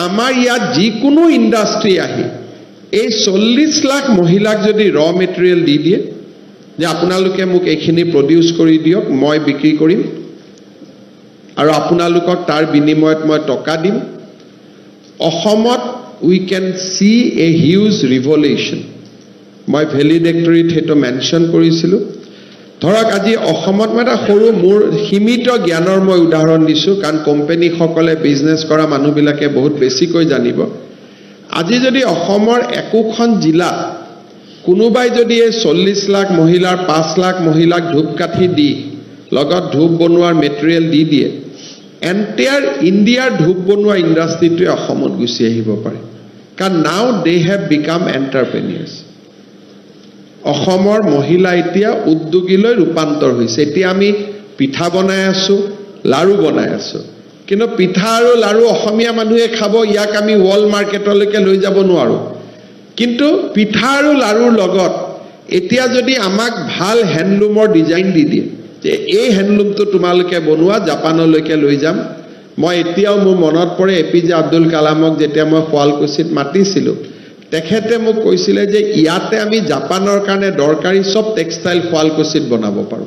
আমাৰ ইয়াত যিকোনো ইণ্ডাষ্ট্ৰি আহি এই 40 লাখ মহিলাক যদি ৰ মেটেৰিয়েল দি দিয়ে যে আপোনালোকে মোক এইখিনি প্ৰডিউচ কৰি দিয়ক মই বিক্ৰী কৰিম আৰু আপোনালোকক তাৰ বিনিময়ত মই টকা দিম অসমত we can see a huge revolution মই ভেলিডেক্টৰীত হেটো মেনশন কৰিছিলো ধৰক আজি অসমত এটা সৰু মোৰ সীমিত জ্ঞানৰ মই উদাহৰণ দিছো কাৰণ কোম্পানী সকলে বিজনেস কৰা মানুহবিলাকে বহুত বেছিকৈ জানিব আজি যদি অসমৰ একোখন জিলা কোনোবাই যদি এই 40 লাখ মহিলাৰ 5 লাখ মহিলাক ধূপকাঠি দি লগত ধূপ বনোৱাৰ মেটেৰিয়েল দি দিয়ে এন্টায়াৰ ইণ্ডিয়াৰ ধূপ বনোৱা ইণ্ডাষ্ট্ৰিটোৱে অসমত গুছি আহিব পাৰে কাৰণ নাও দে হেভ বিকাম এন্টাৰপ্ৰেনিয়ৰ্স অসমৰ মহিলা এতিয়া উদ্যোগীলৈ ৰূপান্তৰ হৈছে এতিয়া আমি পিঠা বনাই আছো লাৰু বনাই আছো কিন্তু পিঠা আৰু লাৰু অসমীয়া মানুহে খাব ইয়াক আমি ওয়াল মাৰ্কেটলৈকে লৈ যাব নোৱাৰো কিন্তু পিঠা আৰু লাৰুৰ লগত এতিয়া যদি আমাক ভাল হ্যান্ডলুমৰ ডিজাইন দি দিয়ে যে এই হ্যান্ডলুমটো তোমালোকে বনোৱা জাপানলৈকে লৈ যাম মই এতিয়াও মোৰ মনত পৰে এপিজে আব্দুল কালামক যেতিয়া মই শুৱালকুছিত মাতিছিলো তেখেতে মোক কৈছিলে যে ইয়াতে আমি জাপানৰ কাৰণে দৰকাৰী সব টেক্সটাইল শুৱালকুছিত বনাব পাৰো